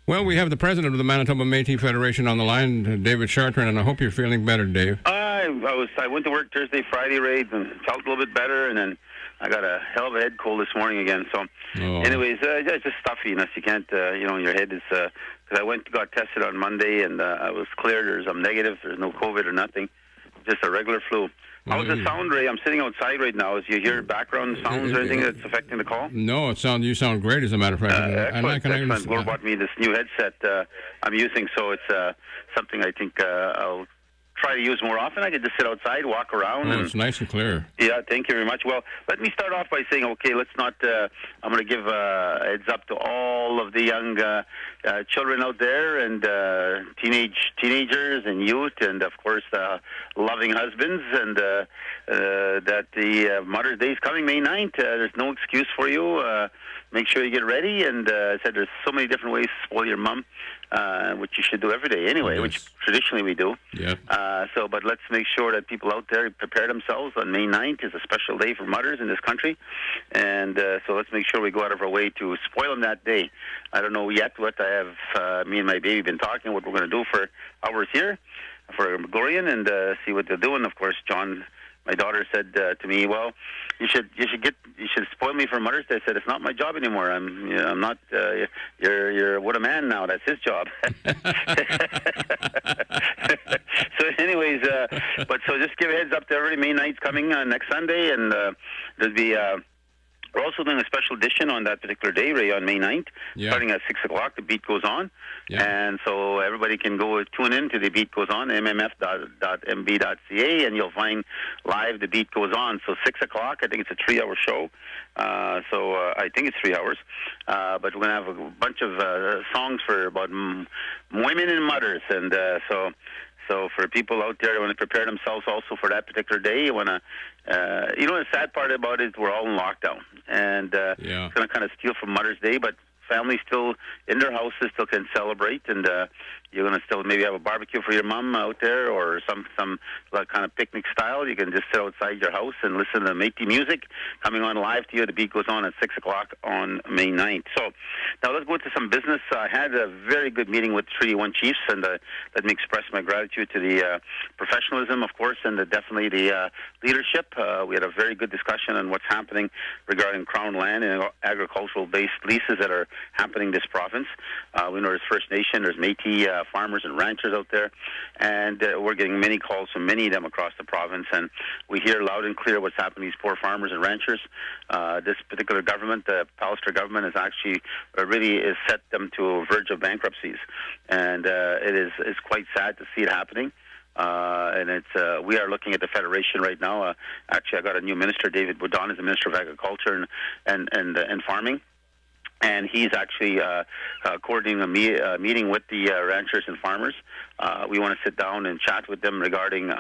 Well, we have the president of the Manitoba Métis Federation on the line, David Chartrand, and I hope you're feeling better, Dave. I went to work Thursday, Friday, Ray, and felt a little bit better, and then I got a hell of a head cold this morning again. So, anyways, it's just stuffiness. You can't, your head is. Because I got tested on Monday, and I was cleared. I'm negative. There's no COVID or nothing. Just a regular flu. How's the sound, Ray? I'm sitting outside right now. Do you hear background sounds or anything that's affecting the call? No, you sound great, as a matter of fact. Excellent. Gore bought me this new headset I'm using, so it's something I think I'll try to use more often. I can just sit outside, walk around. It's nice and clear. Yeah, thank you very much. Well, let me start off by saying, okay, let's not, I'm going to give a heads up to all of the young children out there and teenagers and youth and, of course, loving husbands and that the Mother's Day is coming May 9th. There's no excuse for you. Make sure you get ready. And I said there's so many different ways to spoil your mom, which you should do every day anyway, which traditionally we do. Yeah. But let's make sure that people out there prepare themselves. On May 9th is a special day for mothers in this country. And so let's make sure we go out of our way to spoil them that day. I don't know yet what I have, me and my baby been talking, what we're going to do for hours here for Gorian and see what they're doing. Of course, John, my daughter, said to me, "Well, you should spoil me for Mother's Day." I said, "It's not my job anymore. I'm not. You're what a man now. That's his job." So, anyways, so just give a heads up to everybody. May 9th's coming next Sunday, and there'll be. We're also doing a special edition on that particular day, Ray, on May 9th, starting at 6 o'clock. The Beat Goes On. Yeah. And so everybody can go tune in to The Beat Goes On, mmf.mb.ca, and you'll find live The Beat Goes On. So 6 o'clock, I think it's a 3-hour show. I think it's 3 hours. But we're going to have a bunch of songs for about women and mothers. And so for people out there who want to prepare themselves also for that particular day, you want to, the sad part about it is we're all in lockdown. And it's going to kind of steal from Mother's Day, but families still in their houses still can celebrate, and you're going to still maybe have a barbecue for your mom out there or some kind of picnic style. You can just sit outside your house and listen to Métis music coming on live to you. The Beat Goes On at 6 o'clock on May 9th. So now let's go into some business. I had a very good meeting with Treaty 1 Chiefs, and let me express my gratitude to the professionalism, of course, and definitely the leadership. We had a very good discussion on what's happening regarding Crown land and agricultural-based leases that are happening in this province. We know there's First Nation, there's Métis farmers and ranchers out there, and we're getting many calls from many of them across the province, and we hear loud and clear what's happening to these poor farmers and ranchers. This particular government, the Pallister government, has actually really is set them to a verge of bankruptcies, and it is quite sad to see it happening. And it's we are looking at the Federation right now. Actually, I got a new minister, David Boudon, is the Minister of Agriculture and Farming. And he's actually coordinating a meeting with the ranchers and farmers. We want to sit down and chat with them regarding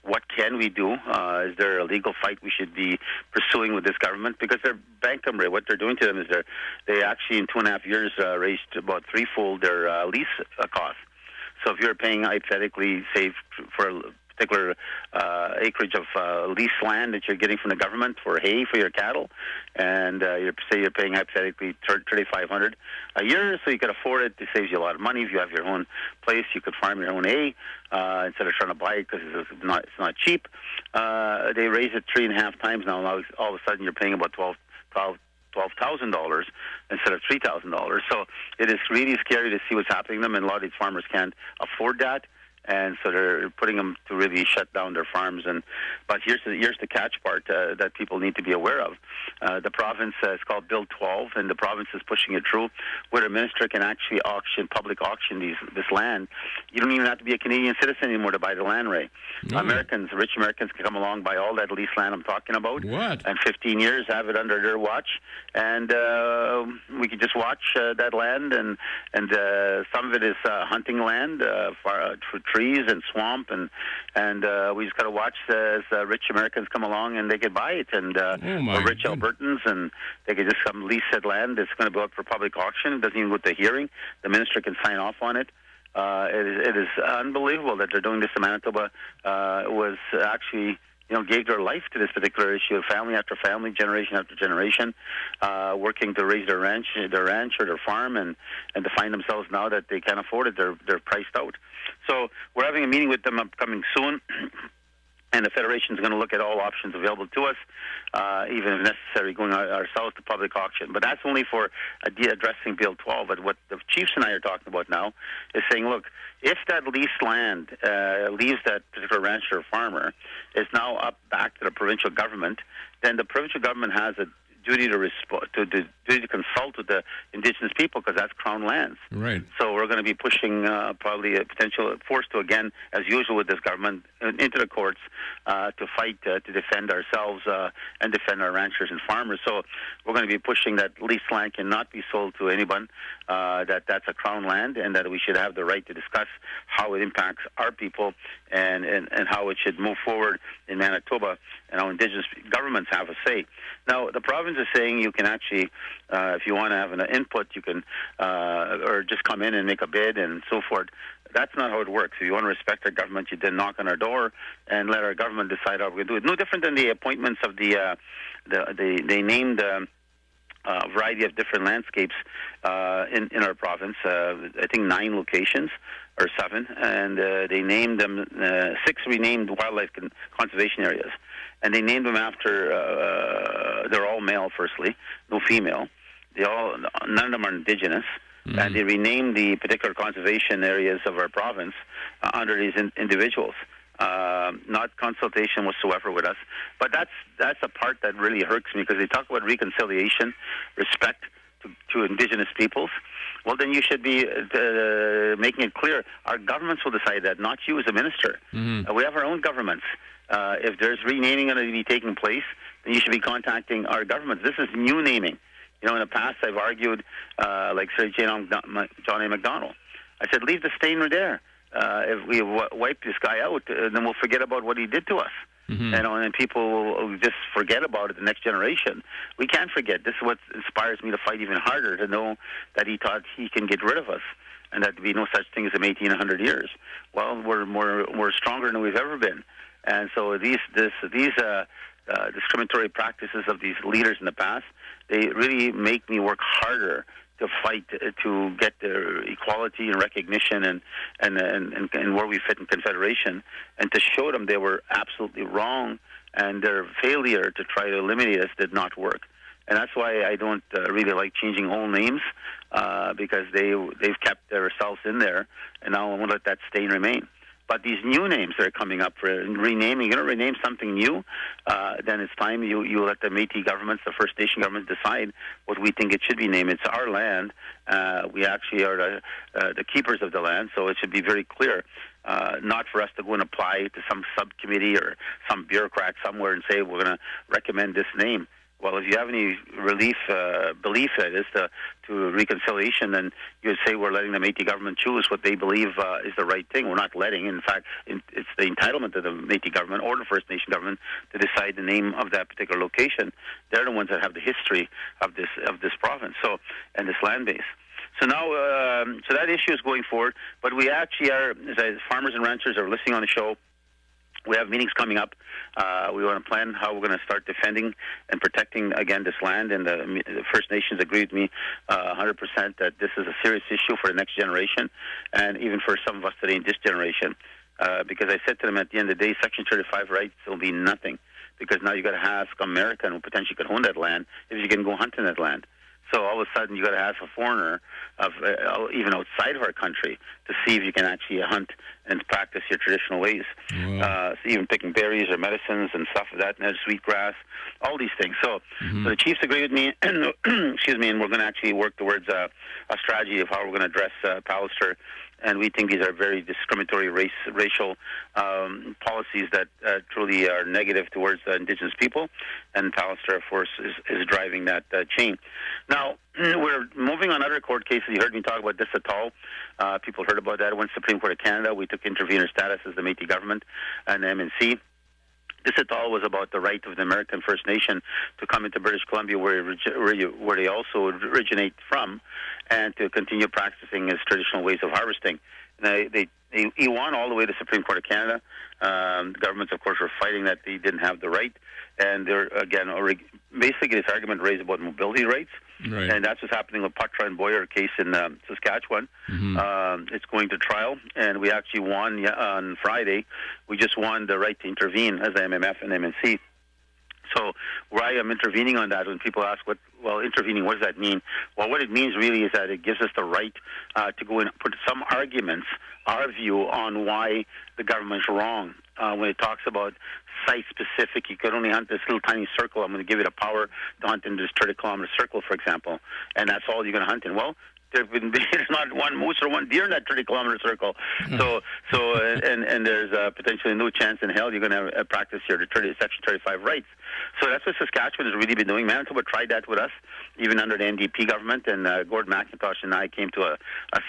what can we do. Is there a legal fight we should be pursuing with this government? Because they're bankrupt. What they're doing to them is they actually in 2.5 years raised about threefold their lease costs. So if you're paying hypothetically, say, for a particular acreage of lease land that you're getting from the government for hay for your cattle, and you're paying hypothetically $3,500 a year, so you can afford it. It saves you a lot of money. If you have your own place, you could farm your own hay instead of trying to buy it because it's not cheap. They raise it 3.5 times now. All of a sudden, you're paying about $12,000 instead of $3,000. So it is really scary to see what's happening to them, and a lot of these farmers can't afford that. And so they're putting them to really shut down their farms. But here's the catch part that people need to be aware of. The province is called Bill 12, and the province is pushing it through, where a minister can actually public auction this land. You don't even have to be a Canadian citizen anymore to buy the land, Ray. No. Rich Americans can come along, buy all that lease land I'm talking about. What? And 15 years have it under their watch, and we can just watch that land, and some of it is hunting land for trees and swamp, and we just got to watch as rich Americans come along and they could buy it, and rich Albertans, and they could just come lease that land. It's going to go up for public auction. It doesn't even go to hearing. The minister can sign off on it. It is unbelievable that they're doing this in Manitoba. It was actually, gave their life to this particular issue, family after family, generation after generation, working to raise their ranch or their farm, and to find themselves now that they can't afford it, they're priced out. So we're having a meeting with them upcoming soon. And the Federation is going to look at all options available to us, even if necessary, going ourselves to public auction. But that's only for addressing Bill 12. But what the chiefs and I are talking about now is saying, look, if that leased land leaves that particular rancher or farmer, is now up back to the provincial government, then the provincial government has a duty to consult with the Indigenous people, because that's Crown lands. Right. So we're going to be pushing probably a potential force to, again, as usual with this government, into the courts to fight to defend ourselves and defend our ranchers and farmers. So we're going to be pushing that leased land cannot be sold to anyone, that's a Crown land, and that we should have the right to discuss how it impacts our people and how it should move forward in Manitoba, and how Indigenous governments have a say. Now, the province is saying you can actually, if you want to have an input, you can, or just come in and make a bid and so forth. That's not how it works. If you want to respect our government, you then knock on our door and let our government decide how we're going to do it. No different than the appointments of they named a variety of different landscapes in our province. I think 9 locations or 7, and they named them 6 renamed wildlife conservation areas. And they named them after, they're all male, firstly, no female. None of them are Indigenous. Mm-hmm. And they renamed the particular conservation areas of our province under these individuals. Not consultation whatsoever with us. But that's a part that really hurts me, because they talk about reconciliation, respect to Indigenous peoples. Well, then you should be making it clear. Our governments will decide that, not you as a minister. Mm-hmm. We have our own governments. If there's renaming going to be taking place, then you should be contacting our governments. This is new naming. In the past, I've argued, like Sir John A. Macdonald. I said, leave the stain right there. If we wipe this guy out, then we'll forget about what he did to us. Mm-hmm. And people will just forget about it, the next generation. We can't forget. This is what inspires me to fight even harder, to know that he thought he can get rid of us, and that there be no such thing as a Métis in 100 years. Well, we're stronger than we've ever been. And so these discriminatory practices of these leaders in the past, they really make me work harder to fight to get the equality and recognition and where we fit in Confederation, and to show them they were absolutely wrong, and their failure to try to eliminate us did not work. And that's why I don't really like changing old names, because they've kept themselves in there, and now I won't let that stain remain. But these new names that are coming up for renaming, you're going to rename something new, then it's time you let the Métis governments, the First Nation governments, decide what we think it should be named. It's our land. We actually are the keepers of the land, so it should be very clear. Not for us to go and apply to some subcommittee or some bureaucrat somewhere and say we're going to recommend this name. Well, if you have any belief that is to reconciliation, then you would say we're letting the Métis government choose what they believe is the right thing. We're not letting. In fact, it's the entitlement of the Métis government or the First Nation government to decide the name of that particular location. They're the ones that have the history of this province, and this land base. So now, so that issue is going forward. But we actually are, as farmers and ranchers are listening on the show. We have meetings coming up. We want to plan how we're going to start defending and protecting, again, this land. And the First Nations agree with me 100% that this is a serious issue for the next generation, and even for some of us today in this generation. Because I said to them at the end of the day, Section 35 rights will be nothing, because now you got to ask American who potentially could own that land if you can go hunt in that land. So all of a sudden, you got to ask a foreigner, even outside of our country, to see if you can actually hunt and practice your traditional ways. Wow. So even picking berries or medicines and stuff like that, and sweetgrass, all these things. So, so the chiefs agree with me, excuse me, and we're going to actually work towards a strategy of how we're going to address Pallister. And we think these are very discriminatory racial policies that truly are negative towards Indigenous people. And Pallister, of course, is driving that chain. Now, we're moving on other court cases. You heard me talk about this at all. People heard about that. It went to the Supreme Court of Canada. We took intervener status as the Métis government and the MNC. This at all was about the right of the American First Nation to come into British Columbia, where they also originate from, and to continue practicing its traditional ways of harvesting. And they he won all the way to the Supreme Court of Canada. The governments, of course, were fighting that they didn't have the right. And they're, again, basically this argument raised about mobility rights. Right. And that's what's happening with Putra and Boyer case in Saskatchewan. It's going to trial, and we actually won on Friday. We just won the right to intervene as the MMF and MNC. So why I'm intervening on that, when people ask, intervening, what does that mean? Well, what it means really is that it gives us the right to go and put some arguments, our view on why the government's wrong. When it talks about site-specific, you could only hunt this little tiny circle. I'm going to give you the power to hunt in this 30-kilometer circle, for example, and that's all you're going to hunt in. Well, there's not one moose or one deer in that 30-kilometer circle. So there's potentially no chance in hell you're going to practice your Section 35 rights. So that's what Saskatchewan has really been doing. Manitoba tried that with us, even under the NDP government, and Gordon McIntosh and I came to a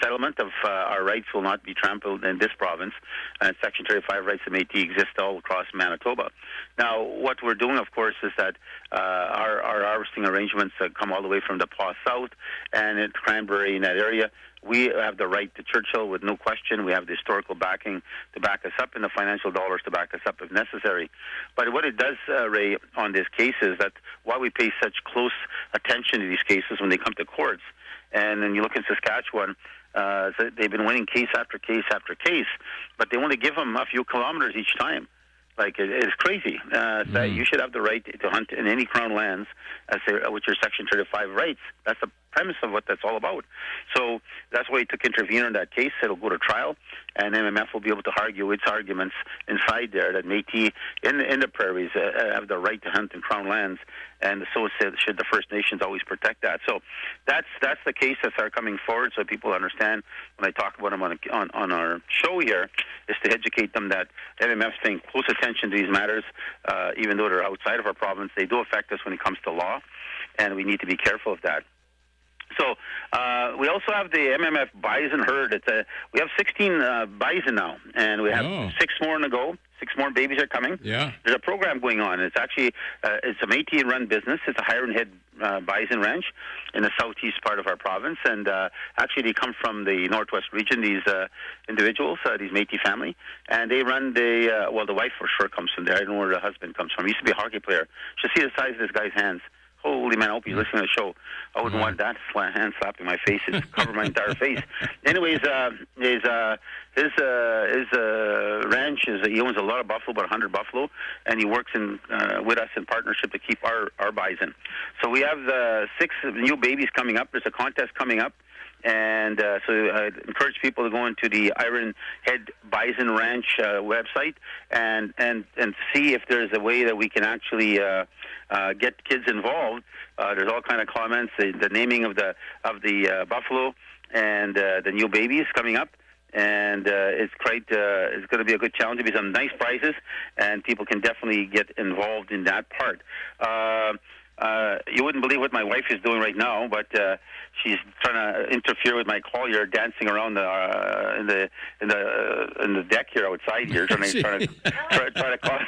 settlement of our rights will not be trampled in this province, and Section 35 rights of Métis exist all across Manitoba. Now, what we're doing, of course, is that our harvesting arrangements come all the way from the Paw South and at Cranberry in that area. We have the right to Churchill with no question. We have the historical backing to back us up and the financial dollars to back us up if necessary. But what it does, Ray, on this case is that why we pay such close attention to these cases when they come to courts. And then you look in Saskatchewan, so they've been winning case after case after case, but they only give them a few kilometers each time. Like, it's crazy that you should have the right to hunt in any Crown lands with your Section 35 rights. That's the premise of what that's all about. So that's why he took intervener in that case. It'll go to trial, and MMF will be able to argue its arguments inside there that Métis in the prairies have the right to hunt in Crown lands, and so should the First Nations always protect that. So that's the case that's coming forward, so people understand when I talk about them on our show here, is to educate them that MMF's paying close attention to these matters, even though they're outside of our province. They do affect us when it comes to law, and we need to be careful of that. So we also have the MMF bison herd. We have 16 bison now, and we have 6 more on the go. 6 more babies are coming. Yeah. There's a program going on. It's actually it's a Métis-run business. It's a Hiron Head bison ranch in the southeast part of our province, and actually they come from the northwest region. These individuals, these Métis family, and they run the wife for sure comes from there. I don't know where the husband comes from. He used to be a hockey player. You should see the size of this guy's hands. Holy man, I hope he's listening to the show. I wouldn't want that hand slapping my face. It's covered my entire face. Anyways, his ranch he owns a lot of buffalo, about 100 buffalo, and he works with us in partnership to keep our bison. So we have 6 new babies coming up. There's a contest coming up. And so I encourage people to go into the Iron Head Bison Ranch website and see if there's a way that we can actually get kids involved. There's all kind of comments, the naming of the buffalo and the new babies coming up. And it's going to be a good challenge. There'll be some nice prizes, and people can definitely get involved in that part. You wouldn't believe what my wife is doing right now, but she's trying to interfere with my call here, dancing around in the deck here outside here, trying to call.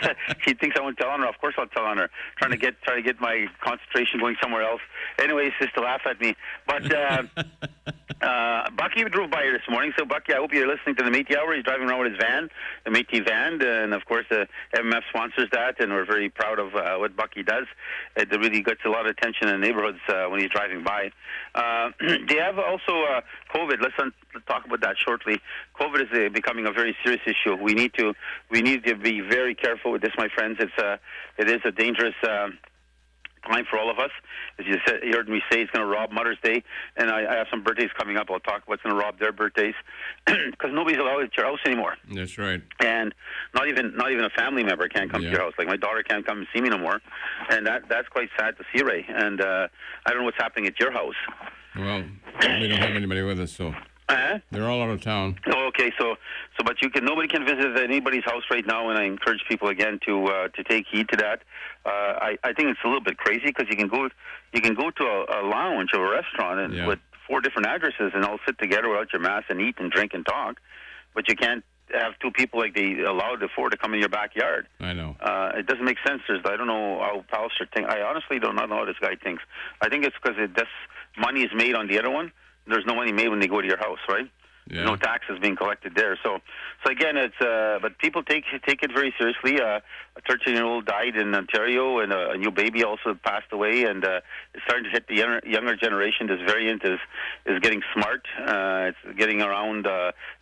She thinks I won't tell on her. Of course, I'll tell on her. Trying to get my concentration going somewhere else. Anyways, just to laugh at me. But Bucky drove by here this morning. So Bucky, I hope you're listening to the Métis Hour. He's driving around with his van, the Métis van, and of course the MMF sponsors that, and we're very proud of what Bucky does. It really gets a lot of attention in the neighborhoods when he's driving by. They have also COVID. Let's talk about that shortly. COVID is becoming a very serious issue. We need to be very careful with this, my friends. It is a dangerous time for all of us. As you heard me say, it's going to rob Mother's Day, and I have some birthdays coming up. I'll talk about what's going to rob their birthdays because nobody's allowed at your house anymore. That's right. And not even a family member can come to your house. Like my daughter can't come and see me no more, and that's quite sad to see, Ray. And I don't know what's happening at your house. Well, we don't have anybody with us, so they're all out of town. Oh, okay. But nobody can visit anybody's house right now, and I encourage people again to take heed to that. I think it's a little bit crazy because you can go to a lounge or a restaurant and with 4 different addresses and all sit together without your mask and eat and drink and talk, but you can't have 2 people like they allowed 4 to come in your backyard. I know. It doesn't make sense. I don't know how Palliser thinks. I honestly don't know how this guy thinks. I think it's because this money is made on the other one. There's no money made when they go to your house, right? Yeah. No taxes being collected there. So again, it's but people take it very seriously. A 13-year-old died in Ontario, and a new baby also passed away. And it's starting to hit the younger generation. This variant is getting smart. It's getting around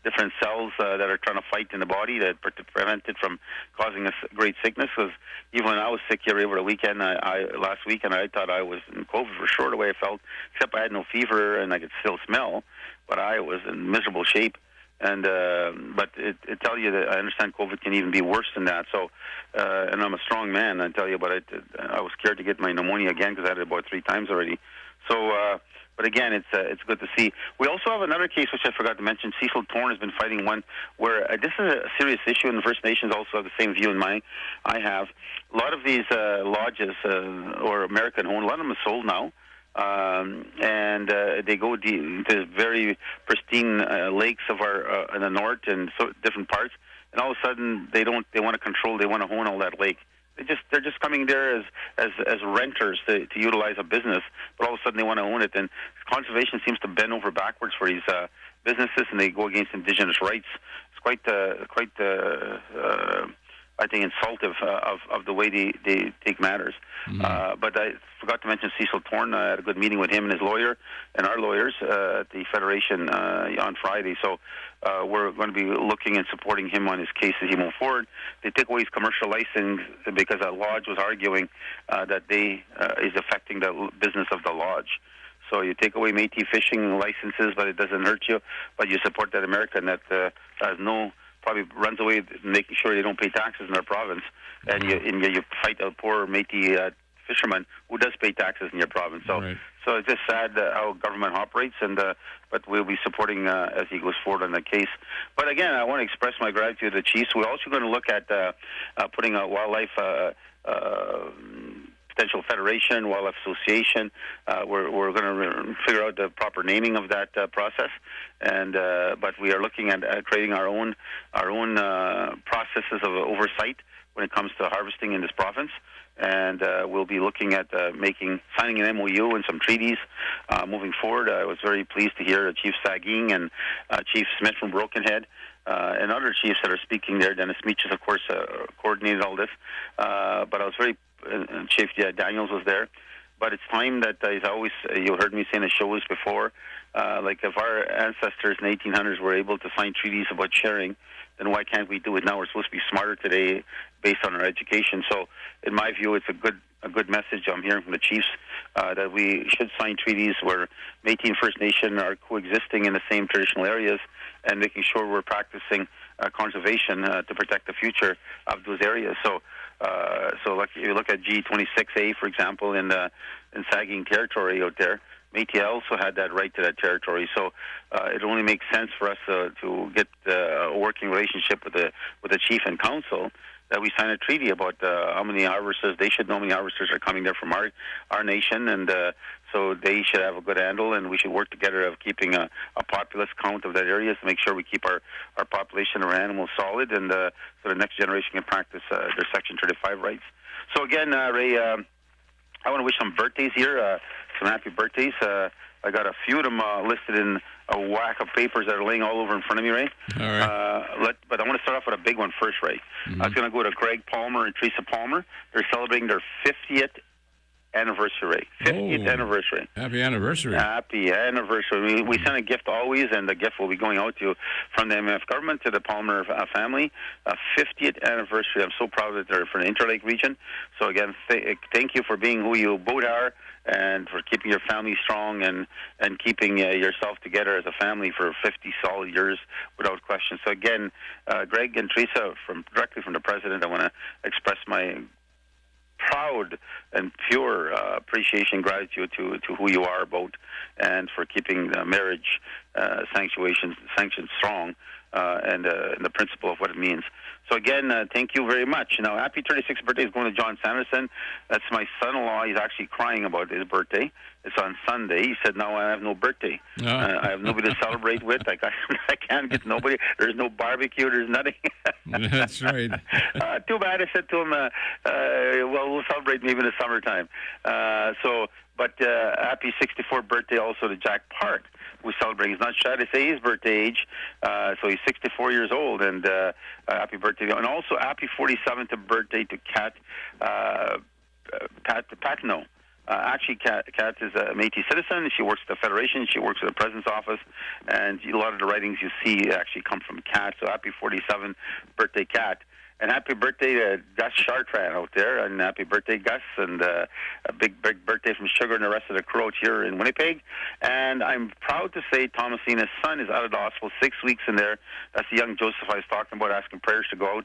different cells that are trying to fight in the body to prevent it from causing us great sickness. Because even when I was sick here over the weekend, last weekend, I thought I was in COVID for sure the way I felt, except I had no fever and I could still smell. But I was in miserable shape, and but it tell you that I understand COVID can even be worse than that. So, and I'm a strong man, I tell you, but I was scared to get my pneumonia again because I had it about 3 times already. So, but again, it's good to see. We also have another case which I forgot to mention. Cecil Thorne has been fighting one where this is a serious issue, and the First Nations also have the same view in mind. I have a lot of these lodges or American-owned. A lot of them are sold now. And they go to very pristine lakes of our in the north and different parts, and all of a sudden they want to control, they want to own all that lake. They're just coming there as renters to utilize a business, but all of a sudden they want to own it, and conservation seems to bend over backwards for these businesses, and they go against Indigenous rights. It's quite I think, insultive of the way they take matters. Mm-hmm. But I forgot to mention Cecil Thorne. I had a good meeting with him and his lawyer and our lawyers at the Federation on Friday. So we're going to be looking and supporting him on his case as he moves forward. They took away his commercial license because a lodge was arguing that is affecting the business of the lodge. So you take away Métis fishing licenses, but it doesn't hurt you. But you support that American that has probably runs away making sure they don't pay taxes in their province, and you fight a poor Métis fisherman who does pay taxes in your province. So, right. So it's just sad how government operates, and but we'll be supporting as he goes forward on the case. But again, I want to express my gratitude to the chiefs. We're also going to look at putting a wildlife potential federation, wildlife association. We're going to figure out the proper naming of that process, and but we are looking at creating our own processes of oversight when it comes to harvesting in this province. And we'll be looking at signing an MOU and some treaties moving forward. I was very pleased to hear Chief Saging and Chief Smith from Broken Head and other chiefs that are speaking there. Dennis Meaches, of course, coordinated all this. But I was very Chief Daniels was there. But it's time that, as always, you heard me say in the shows before, like if our ancestors in the 1800s were able to sign treaties about sharing, then why can't we do it now? We're supposed to be smarter today based on our education. So, in my view, it's a good message I'm hearing from the chiefs that we should sign treaties where Métis and First Nation are coexisting in the same traditional areas and making sure we're practicing conservation to protect the future of those areas. So like if you look at G26A, for example, in Saging territory out there, Métis also had that right to that territory. So it only makes sense for us to get a working relationship with the chief and council, that we sign a treaty about how many harvesters. They should know how many harvesters are coming there from our nation, and so they should have a good handle, and we should work together of keeping a populace count of that area to make sure we keep our population, our animals solid, and so the next generation can practice their Section 35 rights. So again, Ray, I want to wish some birthdays here, some happy birthdays. I got a few of them listed in a whack of papers that are laying all over in front of me, Ray. All right. But I want to start off with a big one first, Ray. Mm-hmm. I was going to go to Greg Palmer and Teresa Palmer. They're celebrating their 50th anniversary. 50th anniversary. Happy anniversary. Happy anniversary. We send a gift always, and the gift will be going out to you from the MMF government to the Palmer family. 50th anniversary. I'm so proud that they're from the Interlake region. So again, thank you for being who you both are, and for keeping your family strong and keeping yourself together as a family for 50 solid years without question. So again, Greg and Teresa, directly from the President, I want to express my proud and pure appreciation, gratitude to who you are both, and for keeping the marriage sanctioned strong, and the principle of what it means. So again, thank you very much. Now, happy 36th birthday is going to John Sanderson. That's my son-in-law. He's actually crying about his birthday. It's on Sunday. He said, "No, I have no birthday. I have nobody to celebrate with. I can't get nobody. There's no barbecue. There's nothing." That's right. Too bad. I said to him, "Well, we'll celebrate maybe in the summertime." But happy 64th birthday also to Jack Park we celebrate. He's not shy to say his birthday age, so he's 64 years old, and happy birthday. And also happy 47th birthday to Kat Patino. Actually, Kat is a Métis citizen. She works at the Federation. She works at the President's office, and a lot of the writings you see actually come from Kat. So happy 47th birthday, Kat. And happy birthday to Gus Chartrand out there, and happy birthday, Gus, and a big birthday from Sugar and the rest of the crew out here in Winnipeg. And I'm proud to say Thomasina's son is out of the hospital, 6 weeks in there. That's the young Joseph I was talking about, asking prayers to go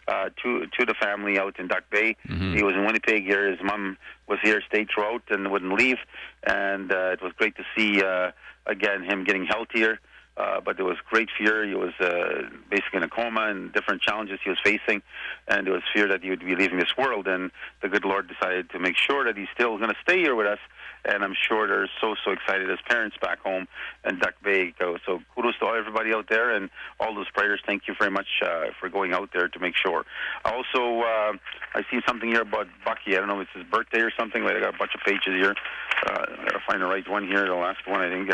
out to the family out in Duck Bay. Mm-hmm. He was in Winnipeg here. His mom was here, stayed throughout, and wouldn't leave. And it was great to see, again, him getting healthier. But there was great fear. He was basically in a coma and different challenges he was facing, and there was fear that he would be leaving this world. And the good Lord decided to make sure that he's still going to stay here with us. And I'm sure they're so excited as parents back home in Duck Bay. So kudos to everybody out there and all those prayers. Thank you very much for going out there to make sure. Also, I see something here about Bucky. I don't know if it's his birthday or something. I got a bunch of pages here. I got to find the right one here, the last one, I think.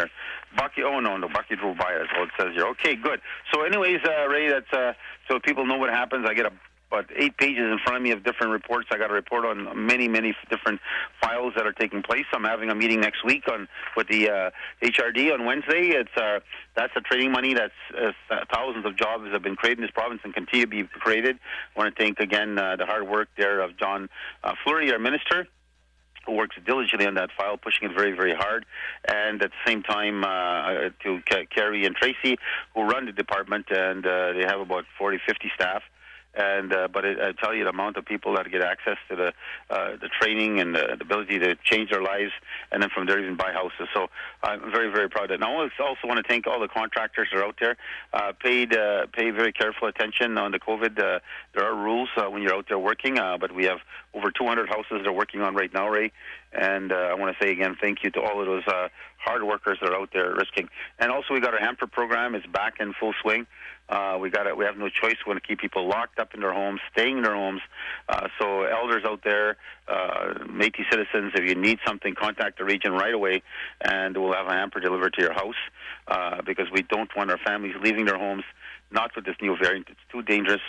Bucky, no, Bucky drove by us. Well, it says here. Okay, good. So anyways, Ray, that's so people know what happens. I get about 8 pages in front of me of different reports. I got a report on many different files that are taking place. I'm having a meeting next week with the HRD on Wednesday. That's the training money. That's thousands of jobs have been created in this province and continue to be created. I want to thank again the hard work there of John Fleury, our minister, who works diligently on that file, pushing it very, very hard. And at the same time, to Carrie and Tracy, who run the department, and they have about 40, 50 staff. And but I tell you, the amount of people that get access to the training and the ability to change their lives, and then from there even buy houses. So I'm very, very proud of it. And I also want to thank all the contractors that are out there. Pay very careful attention on the COVID. There are rules when you're out there working, but we have over 200 houses they're working on right now, Ray. And I want to say again, thank you to all of those hard workers that are out there risking. And also, we got our hamper program. It's back in full swing. We have no choice. We want to keep people locked up in their homes, staying in their homes. So elders out there, Métis citizens, if you need something, contact the region right away, and we'll have a hamper delivered to your house, because we don't want our families leaving their homes, not with this new variant. It's too dangerous.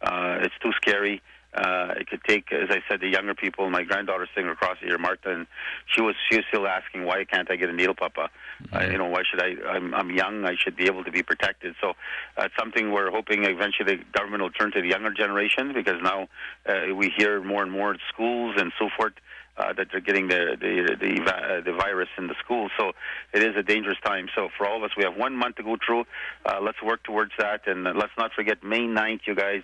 It's too scary. It could take, as I said, the younger people. My granddaughter's sitting across here, Martha, and she was still asking, why can't I get a needle, Papa? Why should I'm young. I should be able to be protected. So it's something we're hoping eventually the government will turn to the younger generation, because now we hear more and more at schools and so forth that they're getting the virus in the schools. So it is a dangerous time. So for all of us, we have 1 month to go through. Let's work towards that, and let's not forget May 9th, you guys.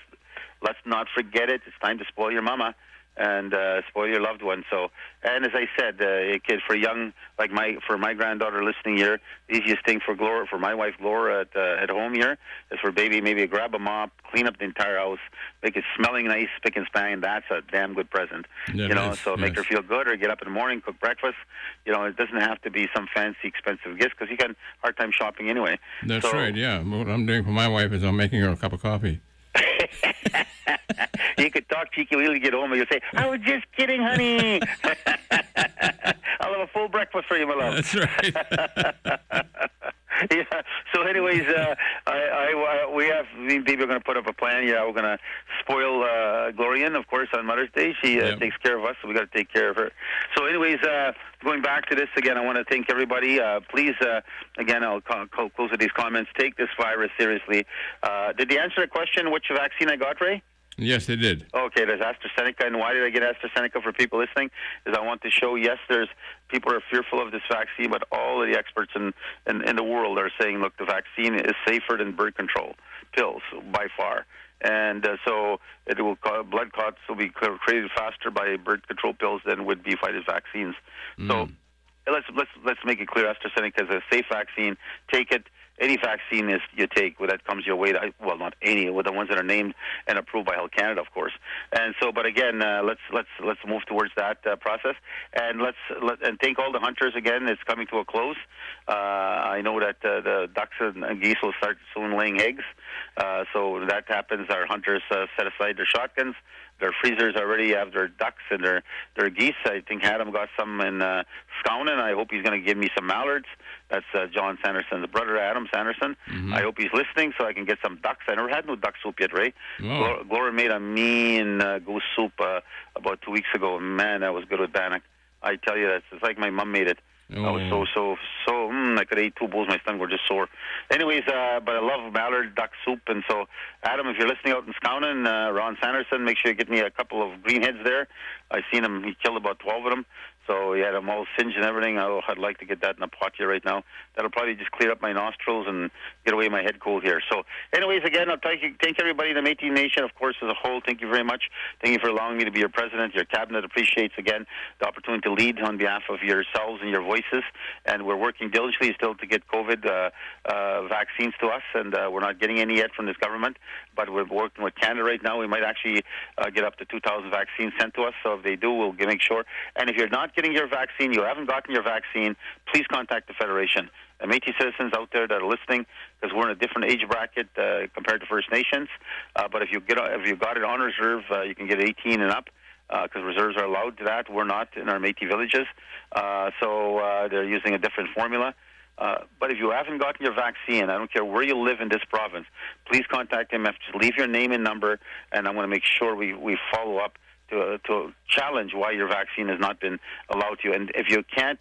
Let's not forget it. It's time to spoil your mama and spoil your loved one. So, and as I said, a kid for young, like for my granddaughter listening here, the easiest thing for my wife Gloria at home here is for baby maybe grab a mop, clean up the entire house, make it smelling nice, spick and span. That's a damn good present, make her feel good, or get up in the morning, cook breakfast. It doesn't have to be some fancy, expensive gift, because you got a hard time shopping anyway. That's right. Yeah, what I'm doing for my wife is I'm making her a cup of coffee. You could talk cheeky when you get home, and you'll say, I was just kidding, honey. I'll have a full breakfast for you, my love. That's right. Yeah. So, anyways, me and Baby are going to put up a plan. Yeah, we're going to spoil Glorian, of course, on Mother's Day. She takes care of us, so we got to take care of her. So, anyways, going back to this again, I want to thank everybody. Please, again, I'll close with these comments. Take this virus seriously. Did they answer the question which vaccine I got, Ray? Yes, they did. Okay, there's AstraZeneca. And why did I get AstraZeneca for people listening? Is I want to show, yes, there's people are fearful of this vaccine, but all of the experts in the world are saying, look, the vaccine is safer than birth control pills by far. And so it will blood clots will be created faster by birth control pills than would be fighted vaccines. So let's make it clear, AstraZeneca is a safe vaccine. Take it. Any vaccine you take, that comes your way. Well, not any, with the ones that are named and approved by Health Canada, of course. And so, but again, let's move towards that process, and and thank all the hunters again. It's coming to a close. I know that the ducks and geese will start soon laying eggs. So that happens. Our hunters set aside their shotguns their freezers already have their ducks and their geese. I think Adam got some in Skownan. I hope he's going to give me some mallards. That's John Sanderson's brother, Adam Sanderson. I hope he's listening so I can get some ducks. I never had no duck soup yet, Ray. Gloria made a mean goose soup about 2 weeks ago. Man, that was good with bannock. I tell you, it's like my mom made it. I was so I could eat 2 bowls. My stomach were just sore. Anyways, but I love mallard duck soup. And so, Adam, if you're listening out in Skownan, Ron Sanderson, make sure you get me a couple of greenheads there. I seen him. He killed about 12 of them. So he had them all singed and everything. I'd like to get that in a pot here right now. That'll probably just clear up my nostrils and get away my head cold here. So anyways, again, I'll thank everybody in the Métis Nation, of course, as a whole. Thank you very much. Thank you for allowing me to be your president. Your cabinet appreciates, again, the opportunity to lead on behalf of yourselves and your voices. And we're working diligently still to get COVID vaccines to us. And we're not getting any yet from this government. But we're working with Canada right now. We might actually get up to 2,000 vaccines sent to us. So if they do, we'll make sure. And if you're not getting your vaccine, you haven't gotten your vaccine, please contact the Federation. Métis citizens out there that are listening, because we're in a different age bracket compared to First Nations. But if you got it on reserve, you can get 18 and up, because reserves are allowed to that. We're not in our Métis villages, so they're using a different formula. But if you haven't gotten your vaccine, I don't care where you live in this province, please contact MMF. Just leave your name and number, and I'm going to make sure we follow up to challenge why your vaccine has not been allowed to you. And if you can't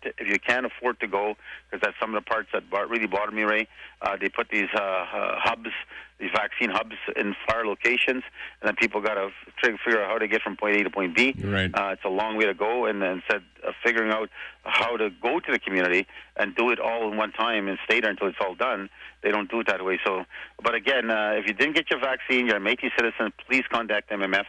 afford to go, because that's some of the parts that really bother me, Ray, they put these these vaccine hubs in far locations, and then people got to figure out how to get from point A to point B. Right. It's a long way to go, and instead of figuring out how to go to the community and do it all in one time and stay there until it's all done, they don't do it that way. So, but again, if you didn't get your vaccine, you're a Métis citizen, please contact MMF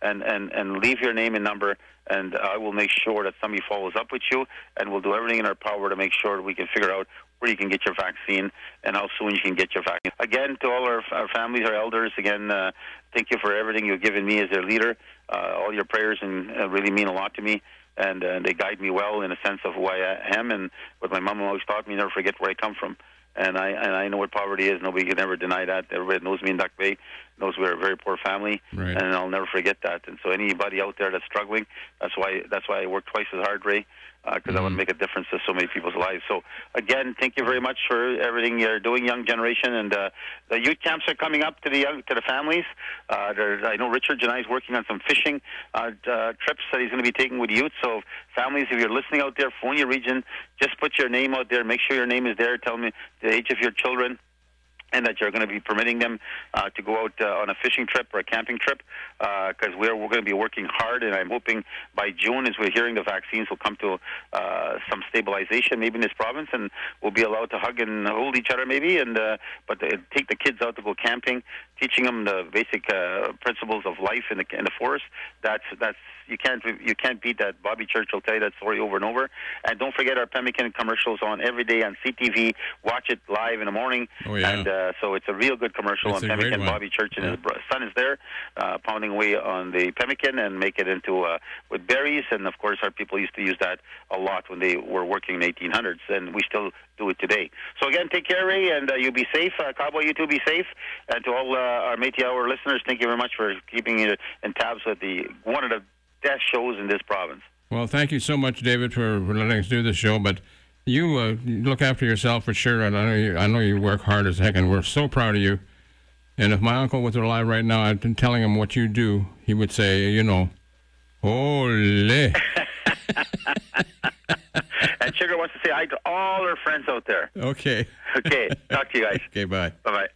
and leave your name and number, and I will make sure that somebody follows up with you, and we'll do everything in our power to make sure we can figure out where you can get your vaccine and how soon you can get your vaccine. Again, to all our families, our elders, again, thank you for everything you've given me as their leader. All your prayers really mean a lot to me, and they guide me well in a sense of who I am, and what my mom always taught me, never forget where I come from. And I know what poverty is. Nobody can ever deny that. Everybody knows me in Duck Bay, knows we're a very poor family, right. And I'll never forget that. And so anybody out there that's struggling, that's why I work twice as hard, Ray, because I want to make a difference to so many people's lives. So again, thank you very much for everything you're doing, young generation. And the youth camps are coming up to the families. I know Richard Janai is working on some fishing trips that he's going to be taking with youth. So families, if you're listening out there, phone your region. Just put your name out there. Make sure your name is there. Tell me the age of your children, and that you're going to be permitting them to go out on a fishing trip or a camping trip, because we're going to be working hard, and I'm hoping by June, as we're hearing, the vaccines will come to some stabilization maybe in this province, and we'll be allowed to hug and hold each other maybe, and but take the kids out to go camping, teaching them the basic principles of life in the forest. That's you can't beat that. Bobby Church will tell you that story over and over. And don't forget our Pemmican commercials on every day on CTV. Watch it live in the morning. Oh, yeah. And so it's a real good commercial on Pemmican. Bobby Church and his son is there, pounding away on the Pemmican and make it into with berries. And of course, our people used to use that a lot when they were working in the 1800s, and we still do it today. So again, take care, Ray, and you be safe. Cowboy, you too, be safe. And to all our Métis Hour listeners, thank you very much for keeping it in tabs with one of the best shows in this province. Well, thank you so much, David, for letting us do this show. But you look after yourself for sure, and I know you work hard as heck, and we're so proud of you. And if my uncle was alive right now, I'd been telling him what you do, he would say, ole. And Sugar wants to say hi to all her friends out there. Okay. Okay. Talk to you guys. Okay, bye. Bye-bye.